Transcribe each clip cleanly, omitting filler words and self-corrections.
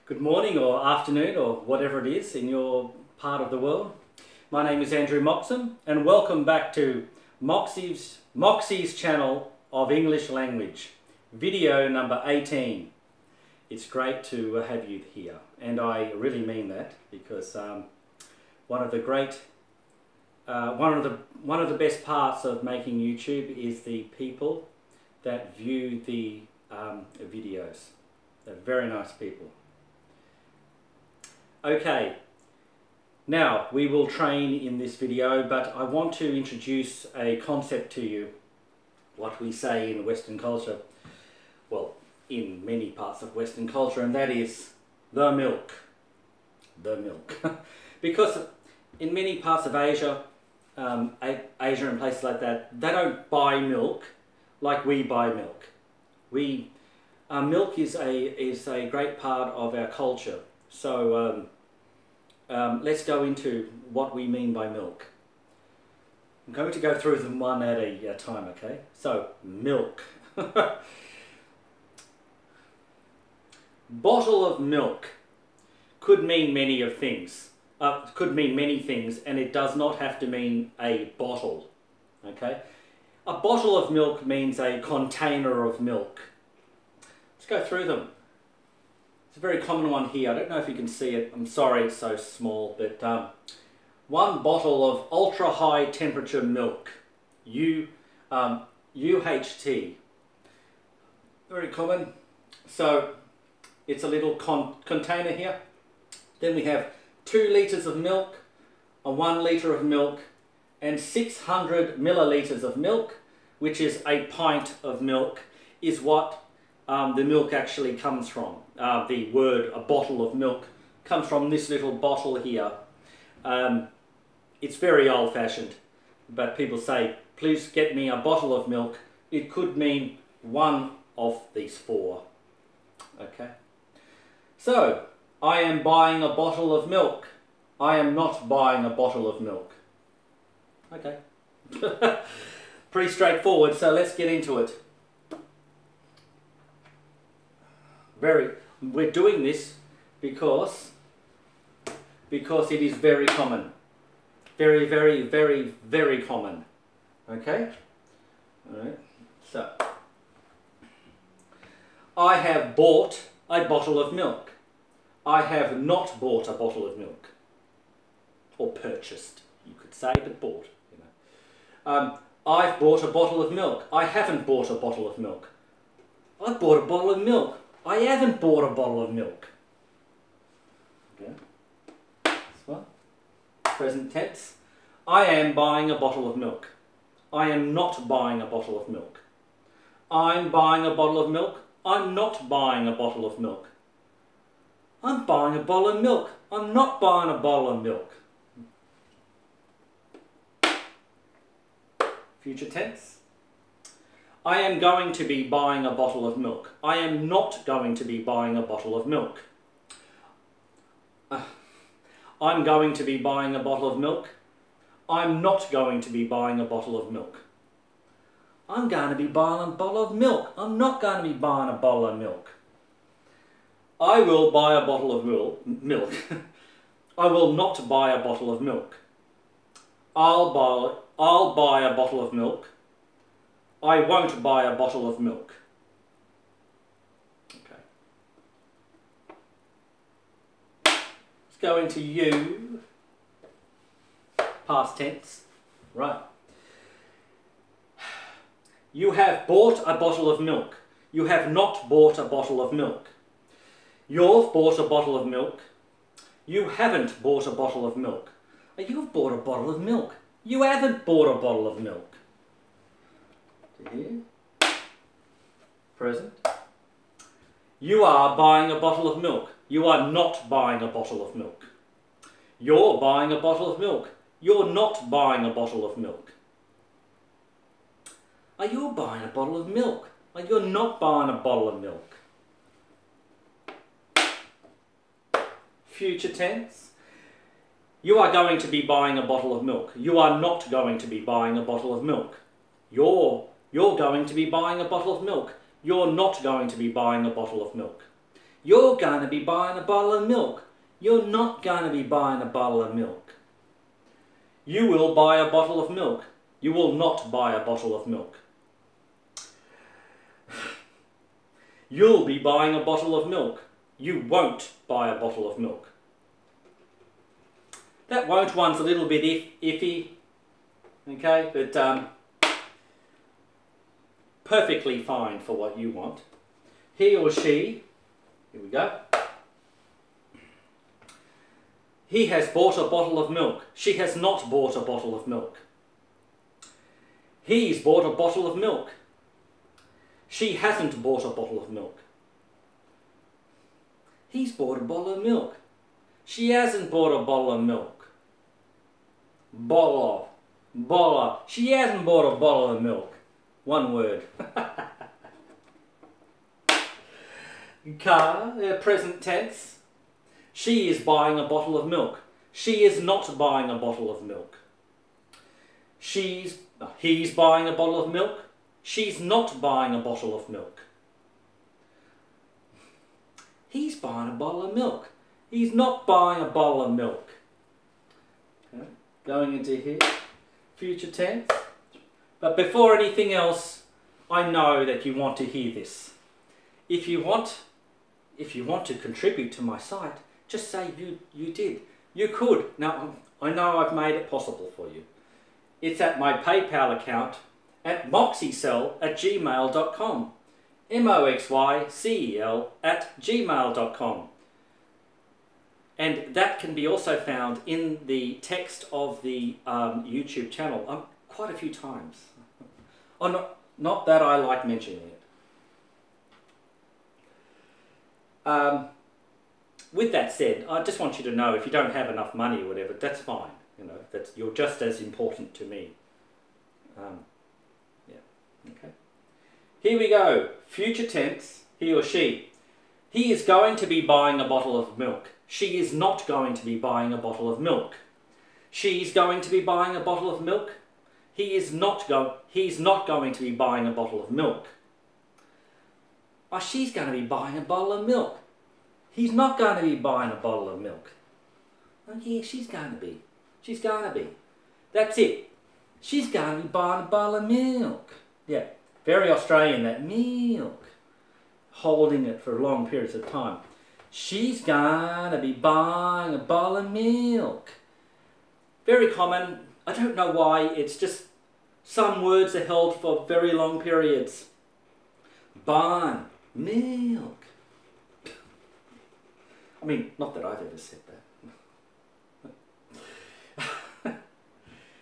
Good morning or afternoon or whatever it is in your part of the world. My name is Andrew Moxham and welcome back to Moxie's channel of English language, video number 18. It's great to have you here, and I really mean that because one of the best parts of making YouTube is the people that view the videos. They're very nice people. Okay, now we will train in this video, but I want to introduce a concept to you, what we say in Western culture, well, in many parts of Western culture, and that is the milk. The milk. Because in many parts of Asia, Asia and places like that, they don't buy milk like we buy milk. Milk is a great part of our culture. So let's go into what we mean by milk. I'm going to go through them one at a time, okay? So, milk. Bottle of milk could mean many things. Could mean many things, and it does not have to mean a bottle, okay? A bottle of milk means a container of milk. Let's go through them. It's a very common one here. I don't know if you can see it. I'm sorry it's so small, but one bottle of ultra high temperature milk, UHT. Very common. So it's a little container here. Then we have 2 litres of milk, 1 litre of milk, and 600 milliliters of milk, which is a pint of milk, is what the milk actually comes from. The word a bottle of milk comes from this little bottle here. It's very old-fashioned, but people say, please get me a bottle of milk. It could mean one of these 4. Okay? So, I am buying a bottle of milk. I am not buying a bottle of milk. Okay. Pretty straightforward, so let's get into it. We're doing this because it is very common. Very, very, very, very common. Okay? Alright, so. I have bought a bottle of milk. I have not bought a bottle of milk. Or purchased, you could say, but bought. You know. I've bought a bottle of milk. I haven't bought a bottle of milk. I've bought a bottle of milk. I haven't bought a bottle of milk. Okay. This one. Present tense. I am buying a bottle of milk. I am not buying a bottle of milk. I'm buying a bottle of milk. I'm not buying a bottle of milk. I'm buying a bottle of milk. I'm not buying a bottle of milk. Future tense. I am going to be buying a bottle of milk. I am not going to be buying a bottle of milk. I'm going to be buying a bottle of milk. I'm not going to be buying a bottle of milk. I'm going to be buying a bottle of milk. I'm not going to be buying a bottle of milk. I will buy a bottle of milk. I will not buy a bottle of milk. I'll buy a bottle of milk. I won't buy a bottle of milk. Okay. Let's go into you. Past tense. Right. You have bought a bottle of milk. You have not bought a bottle of milk. You've bought a bottle of milk. You haven't bought a bottle of milk. You've bought a bottle of milk. You haven't bought a bottle of milk. Here. Present. You are buying a bottle of milk. You are not buying a bottle of milk. You're buying a bottle of milk. You're not buying a bottle of milk. Are you buying a bottle of milk? Are you not buying a bottle of milk? Future tense. You are going to be buying a bottle of milk. You are not going to be buying a bottle of milk. You're going to be buying a bottle of milk. You're not going to be buying a bottle of milk. You're going to be buying a bottle of milk. You're not going to be buying a bottle of milk. You will buy a bottle of milk. You will not buy a bottle of milk. You'll be buying a bottle of milk. You won't buy a bottle of milk. That won't one's a little bit iffy, okay, but perfectly fine for what you want. He or she, here we go. He has bought a bottle of milk. She has not bought a bottle of milk. He's bought a bottle of milk. She hasn't bought a bottle of milk. He's bought a bottle of milk. She hasn't bought a bottle of milk. Bottle of. She hasn't bought a bottle of milk. One word. Car, present tense. She is buying a bottle of milk. She is not buying a bottle of milk. He's buying a bottle of milk. She's not buying a bottle of milk. He's buying a bottle of milk. He's not buying a bottle of milk. Okay. Going into here, future tense. But before anything else, I know that you want to hear this. If you want to contribute to my site, just say you did. You could. Now, I know I've made it possible for you. It's at my PayPal account at moxycel@gmail.com. moxycel@gmail.com. And that can be also found in the text of the YouTube channel quite a few times. Oh, not that I like mentioning it. With that said, I just want you to know if you don't have enough money or whatever, that's fine. You know, you're just as important to me. Yeah, okay. Here we go. Future tense, he or she. He is going to be buying a bottle of milk. She is not going to be buying a bottle of milk. She's going to be buying a bottle of milk. He's not going to be buying a bottle of milk. Oh, she's going to be buying a bottle of milk. He's not going to be buying a bottle of milk. Oh yeah, she's going to be. She's going to be. That's it. She's going to be buying a bottle of milk. Yeah, very Australian, that milk. Holding it for long periods of time. She's going to be buying a bottle of milk. Very common. I don't know why. It's just some words are held for very long periods. Buying milk. I mean, not that I've ever said that.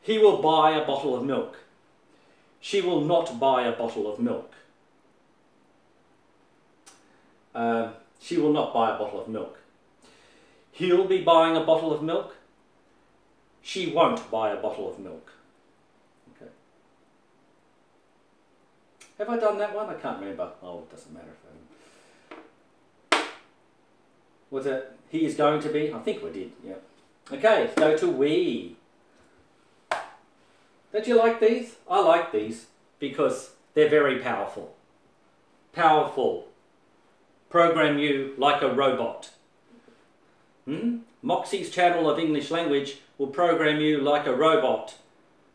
He will buy a bottle of milk. She will not buy a bottle of milk. She will not buy a bottle of milk. He'll be buying a bottle of milk. She won't buy a bottle of milk. Okay. Have I done that one? I can't remember. Oh, it doesn't matter if I haven't. Was it he is going to be? I think we did, yeah. Okay, let's go to we. Don't you like these? I like these because they're very powerful. Powerful. Program you like a robot. Moxie's channel of English language will program you like a robot.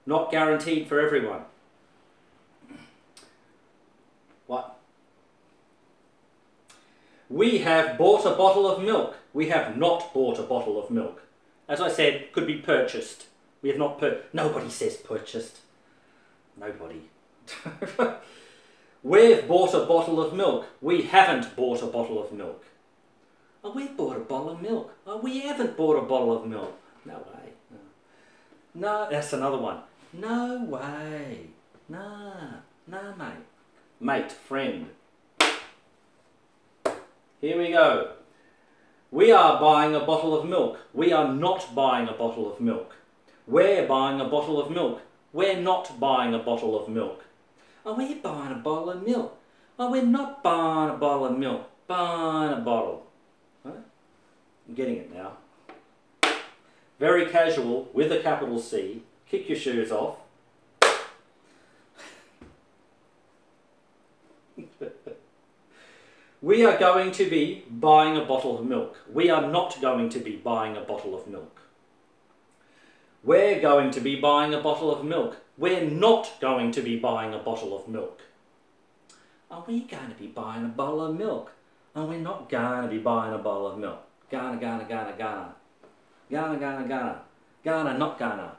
Not guaranteed for everyone. What? We have bought a bottle of milk. We have not bought a bottle of milk. As I said, could be purchased. We have not nobody says purchased. Nobody. We've bought a bottle of milk. We haven't bought a bottle of milk. Oh, we've bought a bottle of milk. Oh, we haven't bought a bottle of milk. No way. No, that's another one. No way. Nah, mate. Mate, friend. Here we go. We are buying a bottle of milk. We are not buying a bottle of milk. We're buying a bottle of milk. We're not buying a bottle of milk. Oh, we're buying a bottle of milk. Oh, we're not buying a bottle of milk. Buying a bottle. Huh? I'm getting it now. Very casual, with a capital C. Kick your shoes off. We are going to be buying a bottle of milk. We are not going to be buying a bottle of milk. We're going to be buying a bottle of milk. We're not going to be buying a bottle of milk. Are we going to be buying a bottle of milk? And we're not going to be buying a bottle of milk. Gonna. Gonna, not gonna.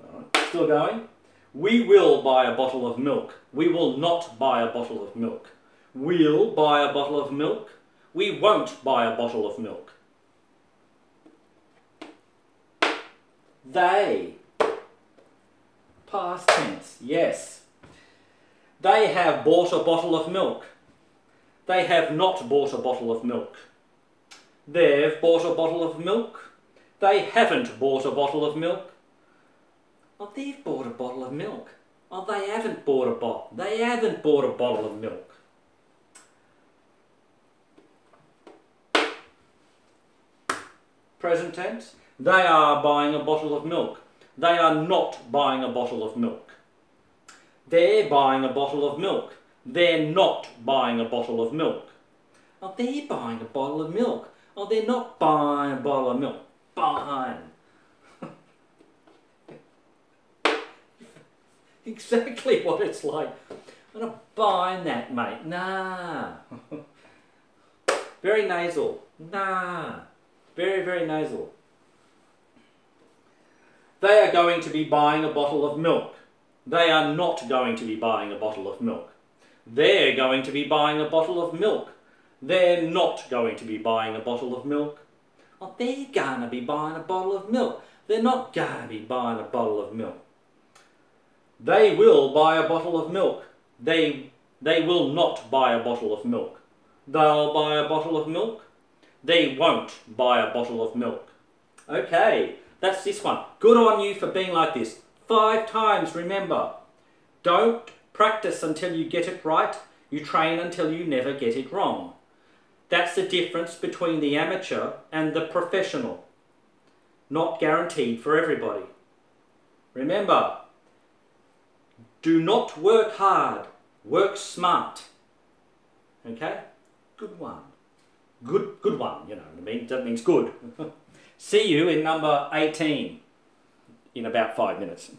Alright, still going. We will buy a bottle of milk. We will not buy a bottle of milk. We'll buy a bottle of milk. We won't buy a bottle of milk. They. Past tense, yes. They have bought a bottle of milk. They have not bought a bottle of milk. They've bought a bottle of milk. They haven't bought a bottle of milk. Oh, they've bought a bottle of milk. Oh, they haven't bought a bottle. They haven't bought a bottle of milk. Present tense. They are buying a bottle of milk. They are not buying a bottle of milk. They're buying a bottle of milk. They're not buying a bottle of milk. Oh, they're buying a bottle of milk. Oh, they're not buying a bottle of milk. Buying. Exactly what it's like. I'm not buying that, mate. Nah. Very nasal. Nah. Very, very nasal. They are going to be buying a bottle of milk. They are not going to be buying a bottle of milk. They're going to be buying a bottle of milk. They're not going to be buying a bottle of milk. Oh, they're going to be buying a bottle of milk. They're not going to be buying a bottle of milk. They will buy a bottle of milk. They will not buy a bottle of milk. They'll buy a bottle of milk. They won't buy a bottle of milk. Okay, that's this one. Good on you for being like this. 5 times, remember. Don't practice until you get it right. You train until you never get it wrong. That's the difference between the amateur and the professional. Not guaranteed for everybody. Remember, do not work hard. Work smart. Okay? Good one. Good one, you know what I mean? That means good. See you in number 18 in about 5 minutes.